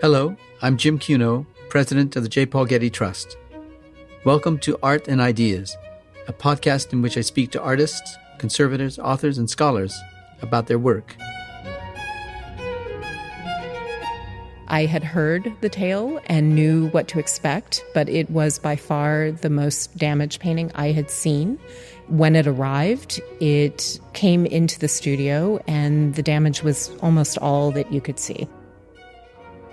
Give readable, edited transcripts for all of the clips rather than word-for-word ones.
Hello, I'm Jim Cuno, President of the J. Paul Getty Trust. Welcome to Art and Ideas, a podcast in which I speak to artists, conservators, authors, and scholars about their work. I had heard the tale and knew what to expect, but it was by far the most damaged painting I had seen. When it arrived, it came into the studio and the damage was almost all that you could see.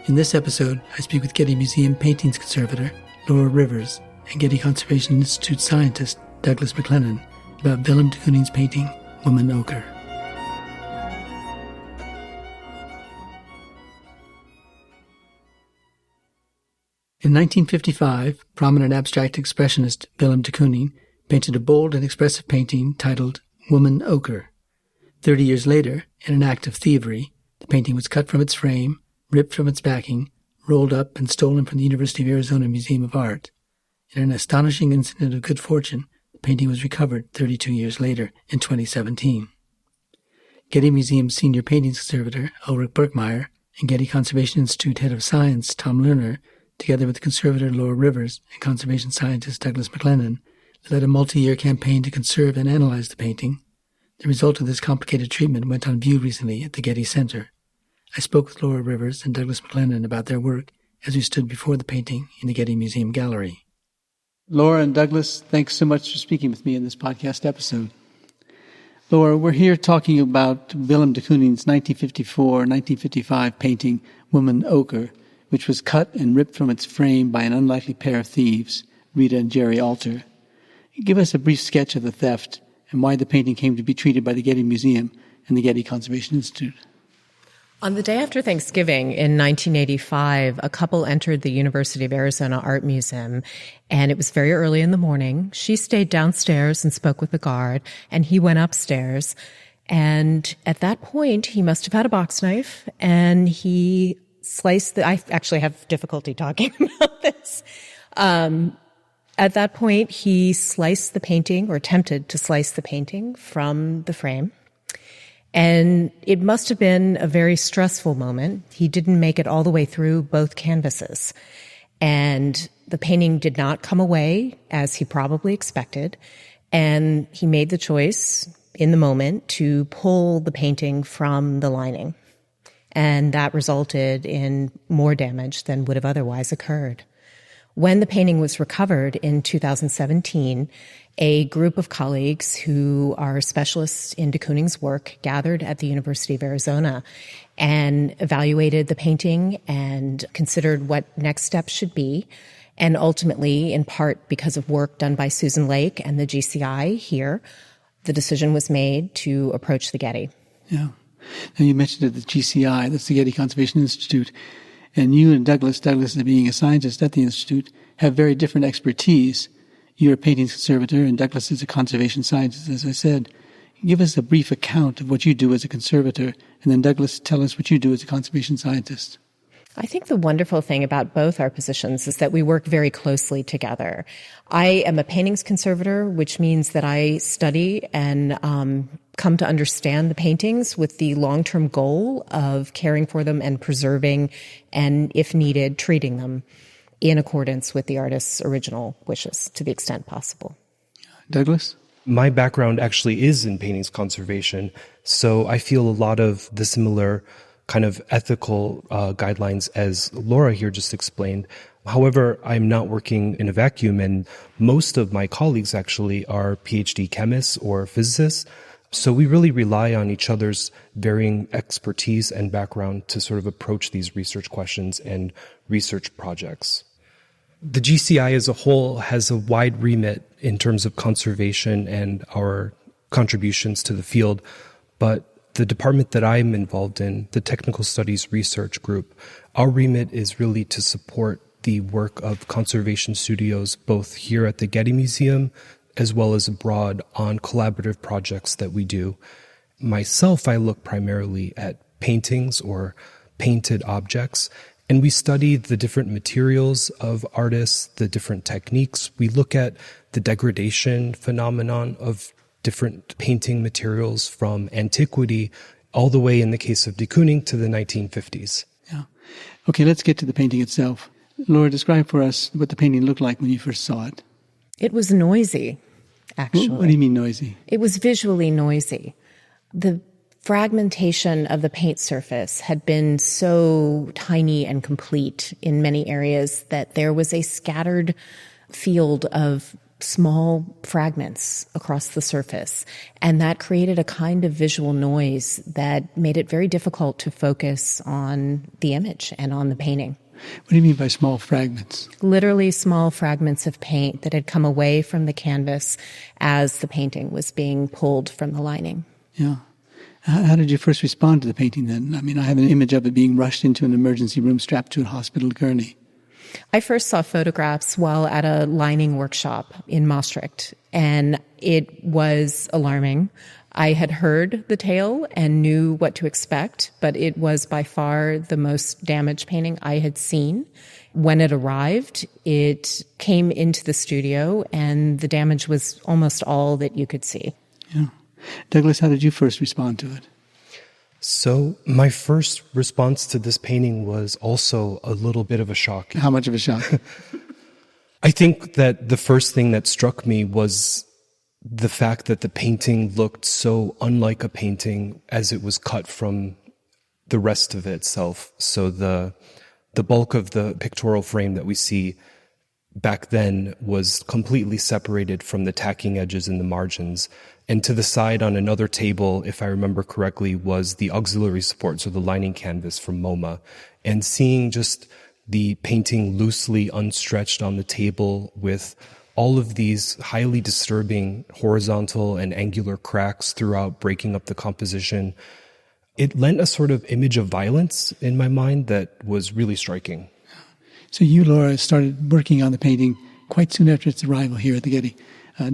In this episode, I speak with Getty Museum Paintings Conservator Laura Rivers and Getty Conservation Institute scientist Douglas MacLennan about Willem de Kooning's painting, Woman-Ochre. In 1955, prominent abstract expressionist Willem de Kooning painted a bold and expressive painting titled Woman-Ochre. 30 years later, in an act of thievery, the painting was cut from its frame, ripped from its backing, rolled up, and stolen from the University of Arizona Museum of Art. In an astonishing incident of good fortune, the painting was recovered 32 years later in 2017. Getty Museum's senior paintings conservator, Ulrich Birkmeyer, and Getty Conservation Institute head of science, Tom Lerner, together with conservator Laura Rivers and conservation scientist Douglas MacLennan, led a multi-year campaign to conserve and analyze the painting. The result of this complicated treatment went on view recently at the Getty Center. I spoke with Laura Rivers and Douglas MacLennan about their work as we stood before the painting in the Getty Museum Gallery. Laura and Douglas, thanks so much for speaking with me in this podcast episode. Laura, we're here talking about Willem de Kooning's 1954-1955 painting, Woman-Ochre, which was cut and ripped from its frame by an unlikely pair of thieves, Rita and Jerry Alter. Give us a brief sketch of the theft and why the painting came to be treated by the Getty Museum and the Getty Conservation Institute. On the day after Thanksgiving in 1985, a couple entered the University of Arizona Art Museum, and it was very early in the morning. She stayed downstairs and spoke with the guard, and he went upstairs. And at that point, he must have had a box knife, and he sliced I actually have difficulty talking about this. At that point, he sliced the painting, or attempted to slice the painting from the frame. And it must have been a very stressful moment. He didn't make it all the way through both canvases. And the painting did not come away as he probably expected. And he made the choice in the moment to pull the painting from the lining. And that resulted in more damage than would have otherwise occurred. When the painting was recovered in 2017, a group of colleagues who are specialists in de Kooning's work gathered at the University of Arizona and evaluated the painting and considered what next steps should be. And ultimately, in part because of work done by Susan Lake and the GCI here, the decision was made to approach the Getty. Yeah. Now you mentioned that the GCI, that's the Getty Conservation Institute, and you and Douglas being a scientist at the Institute, have very different expertise. You're a paintings conservator and Douglas is a conservation scientist, as I said. Give us a brief account of what you do as a conservator, and then Douglas, tell us what you do as a conservation scientist. I think the wonderful thing about both our positions is that we work very closely together. I am a paintings conservator, which means that I study and come to understand the paintings with the long-term goal of caring for them and preserving and, if needed, treating them in accordance with the artist's original wishes to the extent possible. Douglas? My background actually is in paintings conservation, so I feel a lot of the similar kind of ethical guidelines as Laura here just explained. However, I'm not working in a vacuum, and most of my colleagues actually are PhD chemists or physicists. So we really rely on each other's varying expertise and background to sort of approach these research questions and research projects. The GCI as a whole has a wide remit in terms of conservation and our contributions to the field, but the department that I'm involved in, the Technical Studies Research Group, our remit is really to support the work of conservation studios both here at the Getty Museum as well as abroad on collaborative projects that we do. Myself, I look primarily at paintings or painted objects, and we study the different materials of artists, the different techniques. We look at the degradation phenomenon of different painting materials from antiquity all the way, in the case of de Kooning, to the 1950s. Yeah. Okay, let's get to the painting itself. Laura, describe for us what the painting looked like when you first saw it. It was noisy, actually. What do you mean noisy? It was visually noisy. The fragmentation of the paint surface had been so tiny and complete in many areas that there was a scattered field of small fragments across the surface. And that created a kind of visual noise that made it very difficult to focus on the image and on the painting. What do you mean by small fragments? Literally small fragments of paint that had come away from the canvas as the painting was being pulled from the lining. Yeah. How did you first respond to the painting then? I mean, I have an image of it being rushed into an emergency room strapped to a hospital gurney. I first saw photographs while at a lining workshop in Maastricht, and it was alarming. I had heard the tale and knew what to expect, but it was by far the most damaged painting I had seen. When it arrived, it came into the studio, and the damage was almost all that you could see. Yeah. Douglas, how did you first respond to it? So my first response to this painting was also a little bit of a shock. How much of a shock? I think that the first thing that struck me was the fact that the painting looked so unlike a painting as it was cut from the rest of it itself. So the bulk of the pictorial frame that we see back then was completely separated from the tacking edges and the margins. And to the side on another table, if I remember correctly, was the auxiliary supports or the lining canvas from MoMA. And seeing just the painting loosely unstretched on the table with all of these highly disturbing horizontal and angular cracks throughout, breaking up the composition, it lent a sort of image of violence in my mind that was really striking. So you, Laura, started working on the painting quite soon after its arrival here at the Getty.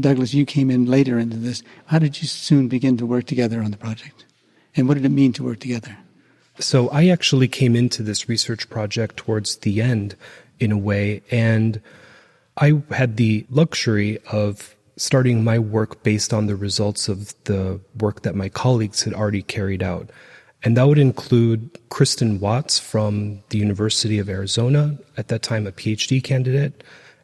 Douglas, you came in later into this. How did you soon begin to work together on the project? And what did it mean to work together? So I actually came into this research project towards the end, in a way, and I had the luxury of starting my work based on the results of the work that my colleagues had already carried out. And that would include Kristen Watts from the University of Arizona, at that time a PhD candidate,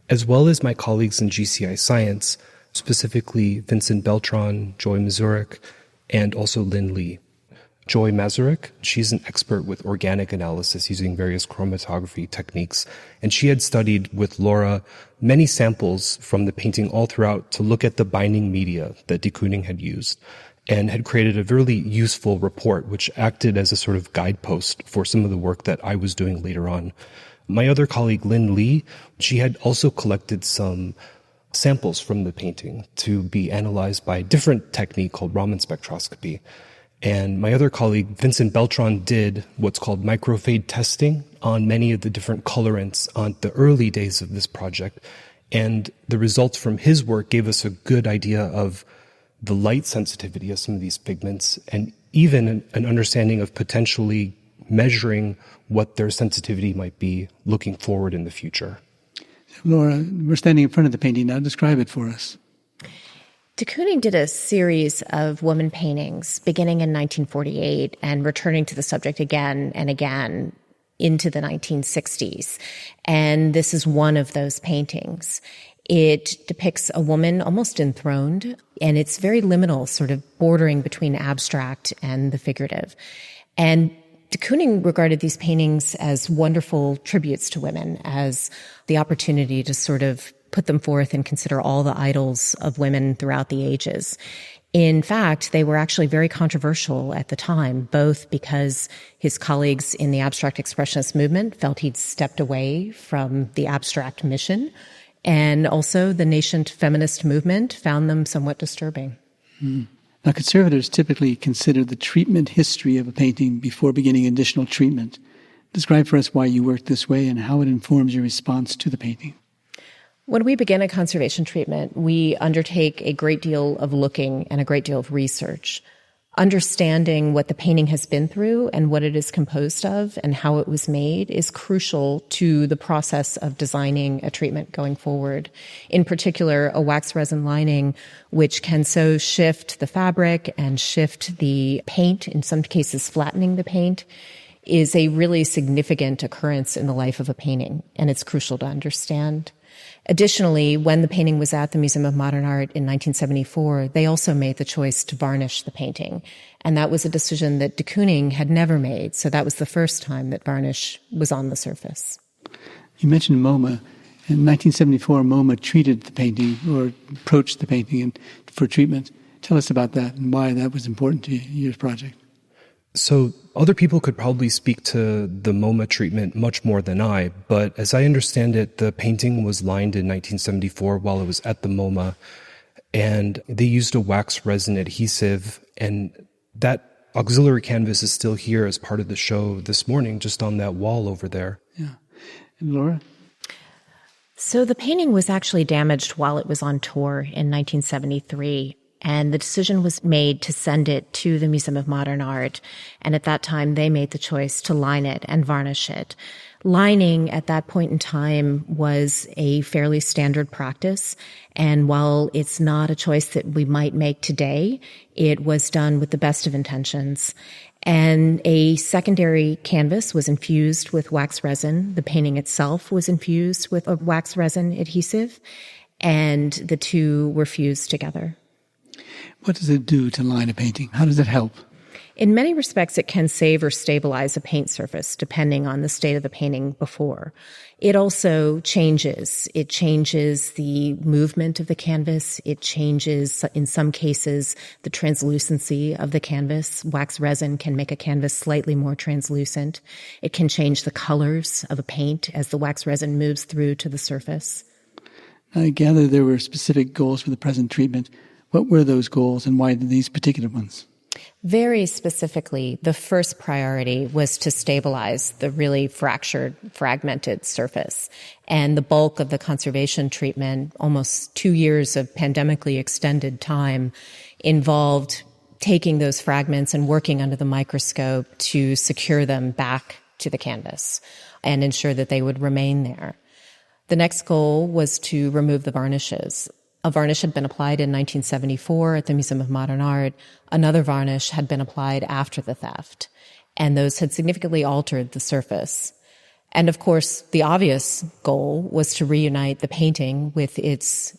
as well as my colleagues in GCI Science, specifically Vincent Beltran, Joy Mazurek, and also Lynn Lee. Joy Mazurek, she's an expert with organic analysis using various chromatography techniques, and she had studied with Laura many samples from the painting all throughout to look at the binding media that de Kooning had used, and had created a really useful report which acted as a sort of guidepost for some of the work that I was doing later on. My other colleague, Lynn Lee, she had also collected some samples from the painting to be analyzed by a different technique called Raman spectroscopy. And my other colleague, Vincent Beltran, did what's called microfade testing on many of the different colorants on the early days of this project. And the results from his work gave us a good idea of the light sensitivity of some of these pigments, and even an understanding of potentially measuring what their sensitivity might be looking forward in the future. Laura, we're standing in front of the painting now. Describe it for us. De Kooning did a series of woman paintings beginning in 1948 and returning to the subject again and again into the 1960s. And this is one of those paintings. It depicts a woman almost enthroned, and it's very liminal, sort of bordering between abstract and the figurative. And de Kooning regarded these paintings as wonderful tributes to women, as the opportunity to sort of put them forth and consider all the idols of women throughout the ages. In fact, they were actually very controversial at the time, both because his colleagues in the abstract expressionist movement felt he'd stepped away from the abstract mission, and also the nascent feminist movement found them somewhat disturbing. Now, conservators typically consider the treatment history of a painting before beginning additional treatment. Describe for us why you work this way and how it informs your response to the painting. When we begin a conservation treatment, we undertake a great deal of looking and a great deal of research. Understanding what the painting has been through and what it is composed of and how it was made is crucial to the process of designing a treatment going forward. In particular, a wax resin lining, which can so shift the fabric and shift the paint, in some cases flattening the paint, is a really significant occurrence in the life of a painting, and it's crucial to understand. Additionally, when the painting was at the Museum of Modern Art in 1974, they also made the choice to varnish the painting. And that was a decision that de Kooning had never made. So that was the first time that varnish was on the surface. You mentioned MoMA. In 1974, MoMA treated the painting or approached the painting for treatment. Tell us about that and why that was important to your project. So other people could probably speak to the MoMA treatment much more than I, but as I understand it, the painting was lined in 1974 while it was at the MoMA, and they used a wax resin adhesive, and that auxiliary canvas is still here as part of the show this morning, just on that wall over there. Yeah. And Laura? So the painting was actually damaged while it was on tour in 1973. And the decision was made to send it to the Museum of Modern Art. And at that time, they made the choice to line it and varnish it. Lining at that point in time was a fairly standard practice. And while it's not a choice that we might make today, it was done with the best of intentions. And a secondary canvas was infused with wax resin. The painting itself was infused with a wax resin adhesive, and the two were fused together. What does it do to line a painting? How does it help? In many respects, it can save or stabilize a paint surface, depending on the state of the painting before. It also changes. It changes the movement of the canvas. It changes, in some cases, the translucency of the canvas. Wax resin can make a canvas slightly more translucent. It can change the colors of a paint as the wax resin moves through to the surface. I gather there were specific goals for the present treatment. What were those goals, and why these particular ones? Very specifically, the first priority was to stabilize the really fractured, fragmented surface. And the bulk of the conservation treatment, almost 2 years of pandemically extended time, involved taking those fragments and working under the microscope to secure them back to the canvas and ensure that they would remain there. The next goal was to remove the varnishes. A varnish had been applied in 1974 at the Museum of Modern Art. Another varnish had been applied after the theft, and those had significantly altered the surface. And of course, the obvious goal was to reunite the painting with its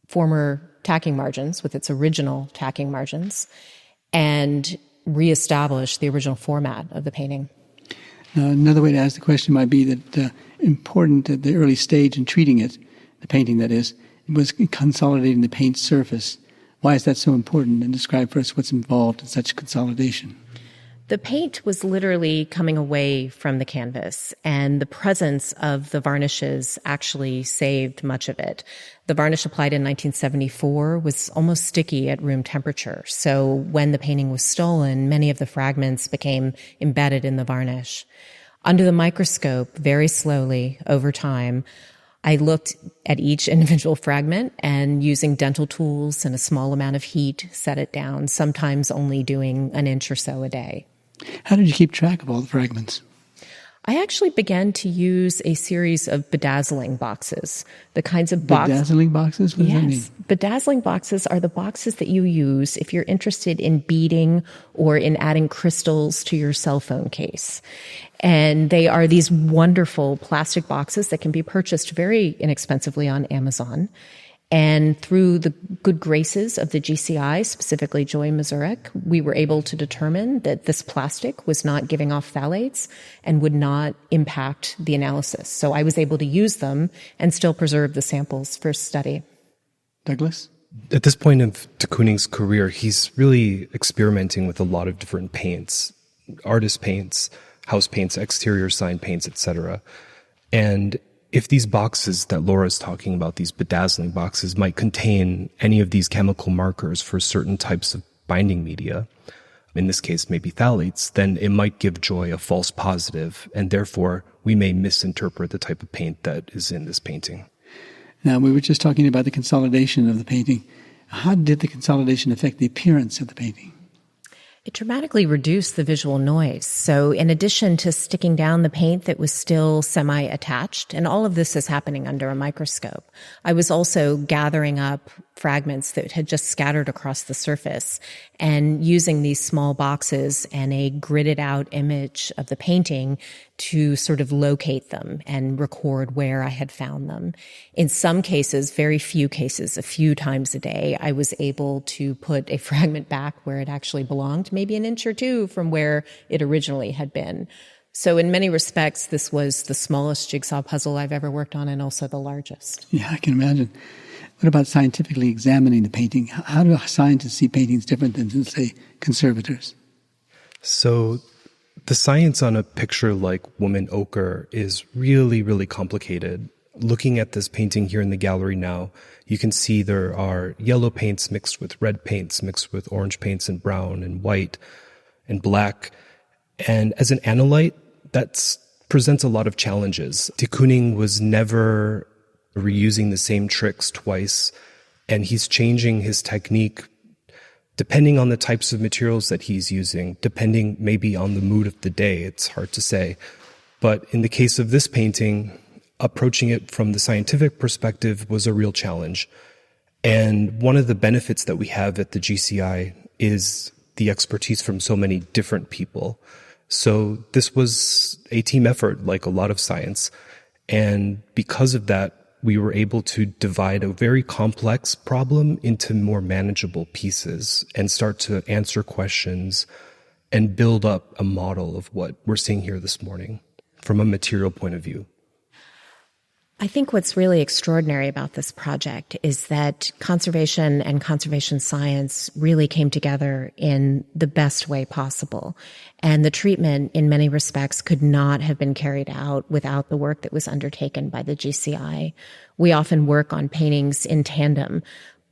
former tacking margins, with its original tacking margins, and reestablish the original format of the painting. Now, another way to ask the question might be that important at the early stage in treating it, the painting that is, was consolidating the paint surface. Why is that so important? And describe for us what's involved in such consolidation. The paint was literally coming away from the canvas, and the presence of the varnishes actually saved much of it. The varnish applied in 1974 was almost sticky at room temperature, so when the painting was stolen, many of the fragments became embedded in the varnish. Under the microscope, very slowly, over time, I looked at each individual fragment and using dental tools and a small amount of heat, set it down, sometimes only doing an inch or so a day. How did you keep track of all the fragments? I actually began to use a series of bedazzling boxes, the kinds of boxes. Bedazzling boxes? What does that mean? Yes. Bedazzling boxes are the boxes that you use if you're interested in beading or in adding crystals to your cell phone case. And they are these wonderful plastic boxes that can be purchased very inexpensively on Amazon. And through the good graces of the GCI, specifically Joy Mazurek, we were able to determine that this plastic was not giving off phthalates and would not impact the analysis. So I was able to use them and still preserve the samples for study. Douglas? At this point of de Kooning's career, he's really experimenting with a lot of different paints, artist paints, house paints, exterior sign paints, etc. And if these boxes that Laura's talking about, these bedazzling boxes, might contain any of these chemical markers for certain types of binding media, in this case maybe phthalates, then it might give Joy a false positive, and therefore we may misinterpret the type of paint that is in this painting. Now, we were just talking about the consolidation of the painting. How did the consolidation affect the appearance of the painting? It dramatically reduced the visual noise. So in addition to sticking down the paint that was still semi-attached, and all of this is happening under a microscope, I was also gathering up fragments that had just scattered across the surface, and using these small boxes and a gridded out image of the painting to sort of locate them and record where I had found them. In some cases, very few cases, a few times a day, I was able to put a fragment back where it actually belonged, maybe an inch or two from where it originally had been. So in many respects, this was the smallest jigsaw puzzle I've ever worked on, and also the largest. Yeah, I can imagine. What about scientifically examining the painting? How do scientists see paintings different than, say, conservators? So the science on a picture like Woman-Ochre is really, really complicated. Looking at this painting here in the gallery now, you can see there are yellow paints mixed with red paints, mixed with orange paints and brown and white and black. And as an analyte, that presents a lot of challenges. De Kooning was never reusing the same tricks twice, and he's changing his technique depending on the types of materials that he's using, depending maybe on the mood of the day. It's hard to say. But in the case of this painting, approaching it from the scientific perspective was a real challenge. And one of the benefits that we have at the GCI is the expertise from so many different people. So this was a team effort, like a lot of science. And because of that, we were able to divide a very complex problem into more manageable pieces and start to answer questions and build up a model of what we're seeing here this morning from a material point of view. I think what's really extraordinary about this project is that conservation and conservation science really came together in the best way possible. And the treatment, in many respects, could not have been carried out without the work that was undertaken by the GCI. We often work on paintings in tandem,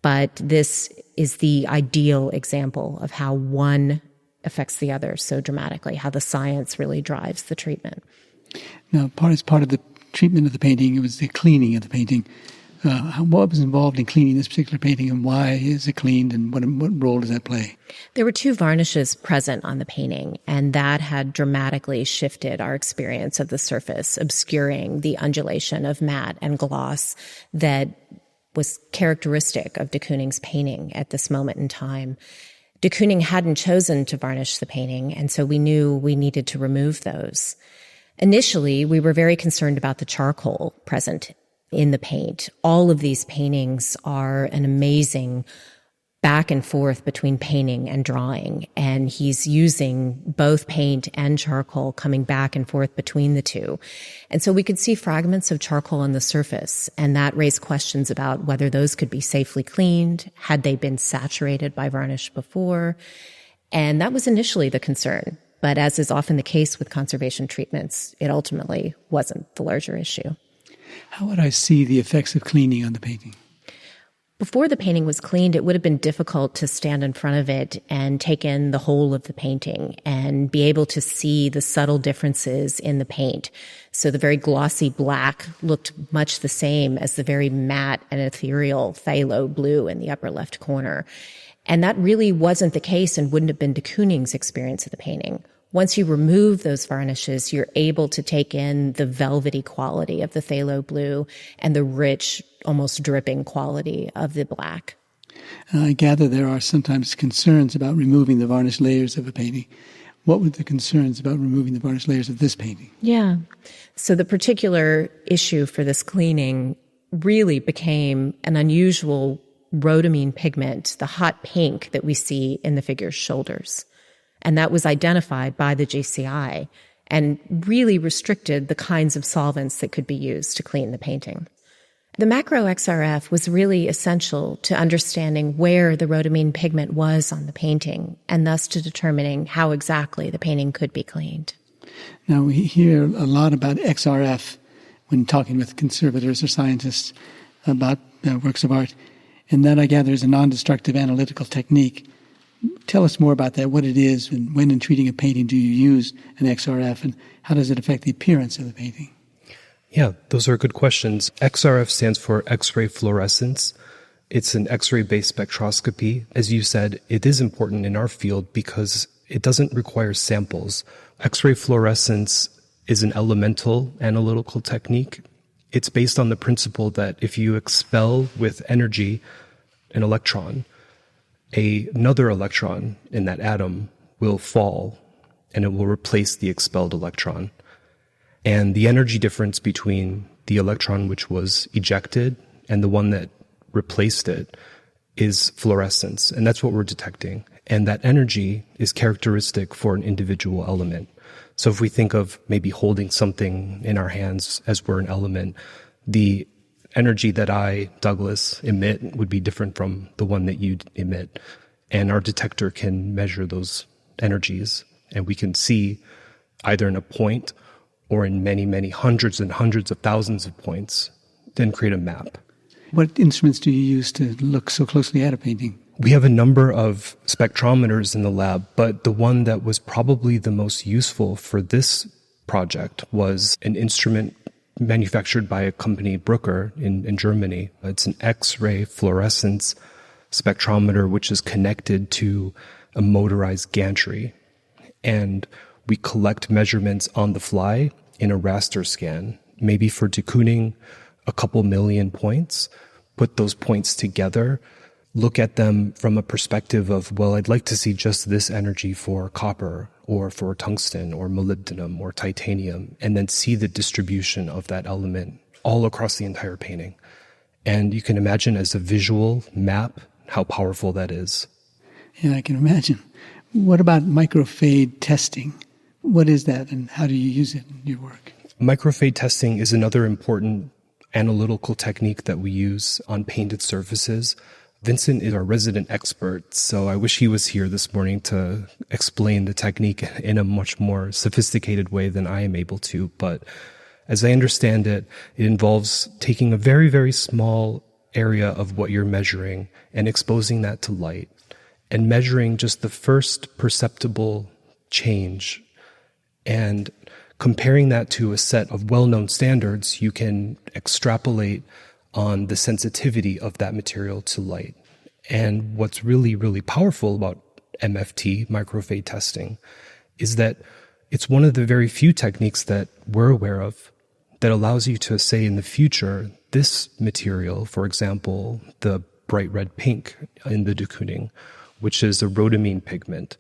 but this is the ideal example of how one affects the other so dramatically, how the science really drives the treatment. Now, as part of the treatment of the painting, it was the cleaning of the painting. What was involved in cleaning this particular painting, and why is it cleaned, and what role does that play? There were 2 varnishes present on the painting, and that had dramatically shifted our experience of the surface, obscuring the undulation of matte and gloss that was characteristic of de Kooning's painting at this moment in time. De Kooning hadn't chosen to varnish the painting, and so we knew we needed to remove those. Initially, we were very concerned about the charcoal present in the paint. All of these paintings are an amazing back and forth between painting and drawing, and he's using both paint and charcoal coming back and forth between the two. And so we could see fragments of charcoal on the surface, and that raised questions about whether those could be safely cleaned, had they been saturated by varnish before, and that was initially the concern. But as is often the case with conservation treatments, it ultimately wasn't the larger issue. How would I see the effects of cleaning on the painting? Before the painting was cleaned, it would have been difficult to stand in front of it and take in the whole of the painting and be able to see the subtle differences in the paint. So the very glossy black looked much the same as the very matte and ethereal phthalo blue in the upper left corner. And that really wasn't the case and wouldn't have been de Kooning's experience of the painting. Once you remove those varnishes, you're able to take in the velvety quality of the phthalo blue and the rich, almost dripping quality of the black. I gather there are sometimes concerns about removing the varnish layers of a painting. What were the concerns about removing the varnish layers of this painting? Yeah. So the particular issue for this cleaning really became an unusual rhodamine pigment, the hot pink that we see in the figure's shoulders. And that was identified by the GCI and really restricted the kinds of solvents that could be used to clean the painting. The macro XRF was really essential to understanding where the rhodamine pigment was on the painting and thus to determining how exactly the painting could be cleaned. Now, we hear a lot about XRF when talking with conservators or scientists about works of art, and that, I gather, is a non-destructive analytical technique. Tell us more about that, what it is, and when in treating a painting do you use an XRF, and how does it affect the appearance of the painting? Yeah, those are good questions. XRF stands for X-ray fluorescence. It's an X-ray-based spectroscopy. As you said, it is important in our field because it doesn't require samples. X-ray fluorescence is an elemental analytical technique. It's based on the principle that if you expel with energy an electron, another electron in that atom will fall and it will replace the expelled electron. And the energy difference between the electron which was ejected and the one that replaced it is fluorescence. And that's what we're detecting. And that energy is characteristic for an individual element. So if we think of maybe holding something in our hands as we're an element, the energy that I, Douglas, emit would be different from the one that you emit. And our detector can measure those energies. And we can see either in a point or in many, many hundreds and hundreds of thousands of points, then create a map. What instruments do you use to look so closely at a painting? We have a number of spectrometers in the lab, but the one that was probably the most useful for this project was an instrument manufactured by a company, Bruker, in Germany. It's an X-ray fluorescence spectrometer, which is connected to a motorized gantry. And we collect measurements on the fly in a raster scan, maybe for de Kooning, a couple million points, put those points together, look at them from a perspective of, well, I'd like to see just this energy for copper or for tungsten or molybdenum or titanium, and then see the distribution of that element all across the entire painting. And you can imagine as a visual map how powerful that is. Yeah, I can imagine. What about microfade testing? What is that and how do you use it in your work? Microfade testing is another important analytical technique that we use on painted surfaces. Vincent is our resident expert, so I wish he was here this morning to explain the technique in a much more sophisticated way than I am able to. But as I understand it, it involves taking a very, very small area of what you're measuring and exposing that to light and measuring just the first perceptible change and comparing that to a set of well-known standards. You can extrapolate on the sensitivity of that material to light. And what's really, really powerful about MFT, microfade testing, is that it's one of the very few techniques that we're aware of that allows you to say in the future, this material, for example, the bright red pink in the de Kooning, which is a rhodamine pigment.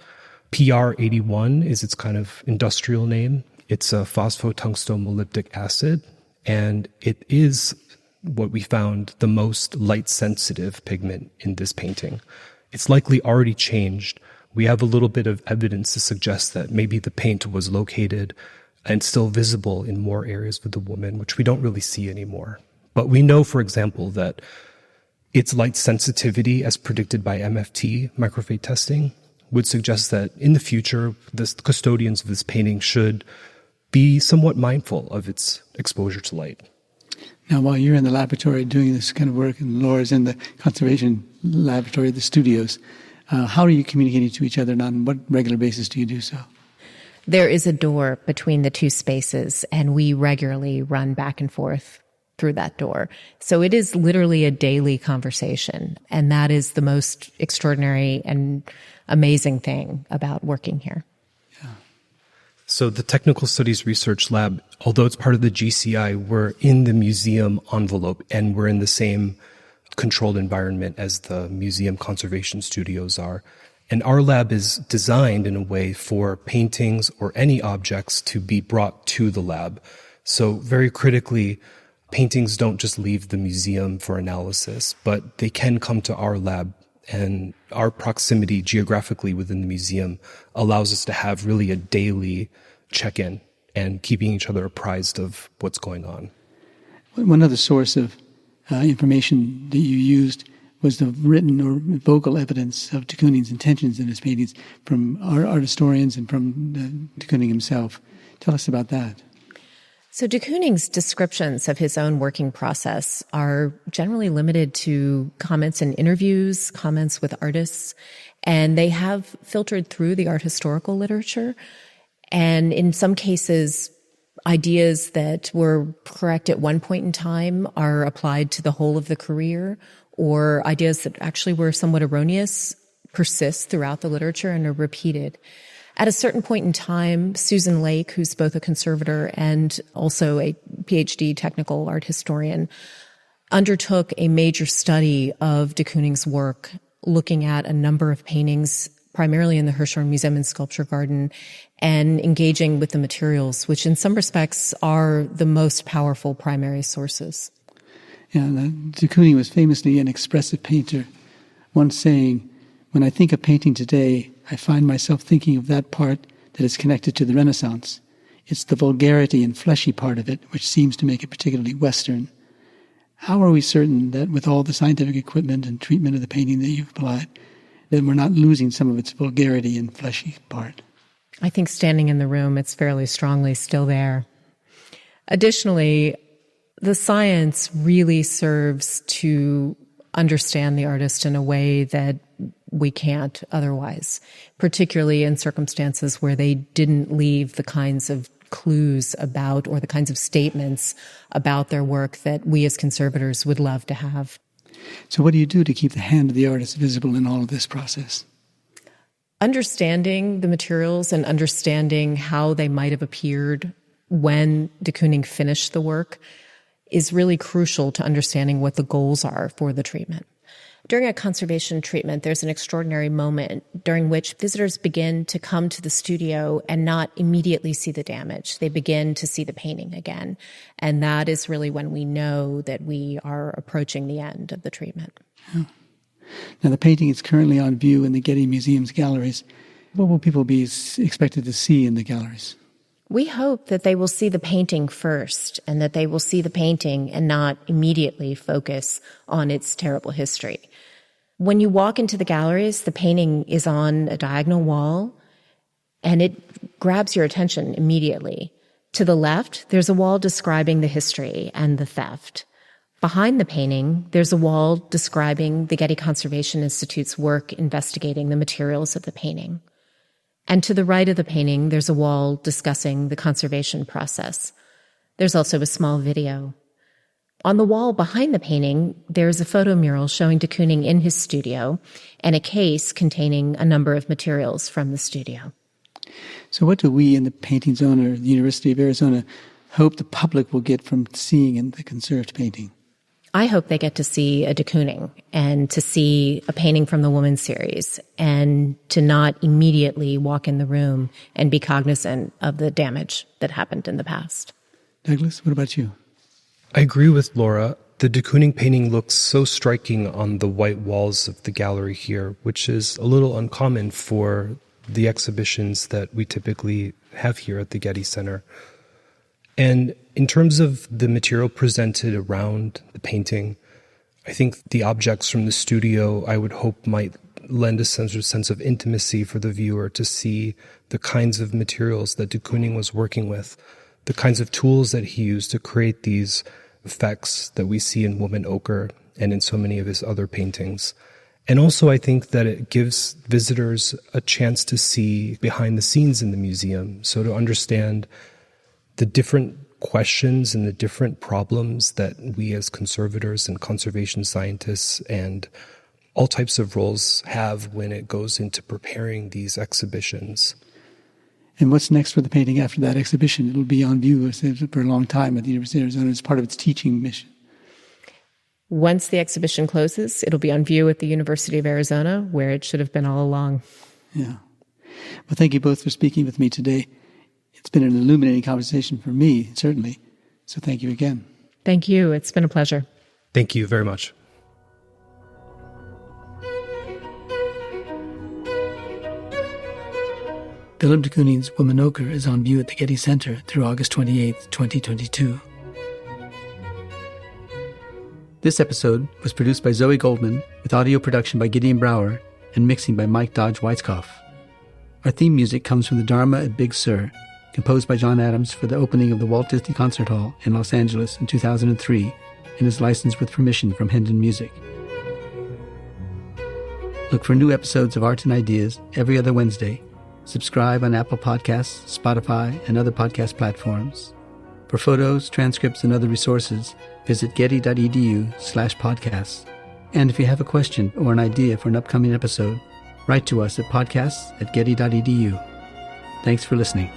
PR81 is its kind of industrial name. It's a phosphotungstomolybdic acid, and it is what we found the most light-sensitive pigment in this painting. It's likely already changed. We have a little bit of evidence to suggest that maybe the paint was located and still visible in more areas of the woman, which we don't really see anymore. But we know, for example, that its light sensitivity, as predicted by MFT, microfade testing, would suggest that in the future, the custodians of this painting should be somewhat mindful of its exposure to light. Now, while you're in the laboratory doing this kind of work, and Laura's in the conservation laboratory, the studios, how are you communicating to each other, and on what regular basis do you do so? There is a door between the two spaces, and we regularly run back and forth through that door. So it is literally a daily conversation, and that is the most extraordinary and amazing thing about working here. So the Technical Studies Research Lab, although it's part of the GCI, we're in the museum envelope and we're in the same controlled environment as the museum conservation studios are. And our lab is designed in a way for paintings or any objects to be brought to the lab. So very critically, paintings don't just leave the museum for analysis, but they can come to our lab. And our proximity geographically within the museum allows us to have really a daily check-in and keeping each other apprised of what's going on. One other source of information that you used was the written or vocal evidence of de Kooning's intentions in his paintings from art historians and from de Kooning himself. Tell us about that. So de Kooning's descriptions of his own working process are generally limited to comments in interviews, comments with artists, and they have filtered through the art historical literature. And in some cases, ideas that were correct at one point in time are applied to the whole of the career, or ideas that actually were somewhat erroneous persist throughout the literature and are repeated. At a certain point in time, Susan Lake, who's both a conservator and also a PhD technical art historian, undertook a major study of de Kooning's work, looking at a number of paintings, primarily in the Hirshhorn Museum and Sculpture Garden, and engaging with the materials, which in some respects are the most powerful primary sources. Yeah, de Kooning was famously an expressive painter, once saying, "When I think of painting today, I find myself thinking of that part that is connected to the Renaissance. It's the vulgarity and fleshy part of it which seems to make it particularly Western." How are we certain that with all the scientific equipment and treatment of the painting that you've applied, that we're not losing some of its vulgarity and fleshy part? I think standing in the room, it's fairly strongly still there. Additionally, the science really serves to understand the artist in a way that we can't otherwise, particularly in circumstances where they didn't leave the kinds of clues about or the kinds of statements about their work that we as conservators would love to have. So what do you do to keep the hand of the artist visible in all of this process? Understanding the materials and understanding how they might have appeared when de Kooning finished the work is really crucial to understanding what the goals are for the treatment. During a conservation treatment, there's an extraordinary moment during which visitors begin to come to the studio and not immediately see the damage. They begin to see the painting again. And that is really when we know that we are approaching the end of the treatment. Yeah. Now, the painting is currently on view in the Getty Museum's galleries. What will people be expected to see in the galleries? We hope that they will see the painting first, and that they will see the painting and not immediately focus on its terrible history. When you walk into the galleries, the painting is on a diagonal wall, and it grabs your attention immediately. To the left, there's a wall describing the history and the theft. Behind the painting, there's a wall describing the Getty Conservation Institute's work investigating the materials of the painting. And to the right of the painting, there's a wall discussing the conservation process. There's also a small video. On the wall behind the painting, there's a photo mural showing de Kooning in his studio and a case containing a number of materials from the studio. So what do we in the painting's owner, the University of Arizona, hope the public will get from seeing in the conserved painting? I hope they get to see a de Kooning and to see a painting from the Woman series and to not immediately walk in the room and be cognizant of the damage that happened in the past. Douglas, what about you? I agree with Laura. The de Kooning painting looks so striking on the white walls of the gallery here, which is a little uncommon for the exhibitions that we typically have here at the Getty Center. And in terms of the material presented around the painting, I think the objects from the studio, I would hope, might lend a sense of intimacy for the viewer to see the kinds of materials that de Kooning was working with, the kinds of tools that he used to create these effects that we see in Woman-Ochre and in so many of his other paintings. And also, I think that it gives visitors a chance to see behind the scenes in the museum, so to understand the different questions and the different problems that we as conservators and conservation scientists and all types of roles have when it goes into preparing these exhibitions. And what's next for the painting after that exhibition? It'll be on view for a long time at the University of Arizona as part of its teaching mission. Once the exhibition closes, it'll be on view at the University of Arizona, where it should have been all along. Yeah. Well, thank you both for speaking with me today. It's been an illuminating conversation for me, certainly. So thank you again. Thank you. It's been a pleasure. Thank you very much. Willem de Kooning's Woman-Ochre is on view at the Getty Center through August 28, 2022. This episode was produced by Zoe Goldman, with audio production by Gideon Brower and mixing by Mike Dodge-Weitzkopf. Our theme music comes from the Dharma at Big Sur, composed by John Adams for the opening of the Walt Disney Concert Hall in Los Angeles in 2003, and is licensed with permission from Hendon Music. Look for new episodes of Art and Ideas every other Wednesday. Subscribe on Apple Podcasts, Spotify, and other podcast platforms. For photos, transcripts, and other resources, visit getty.edu/podcasts. And if you have a question or an idea for an upcoming episode, write to us at podcasts@getty.edu. Thanks for listening.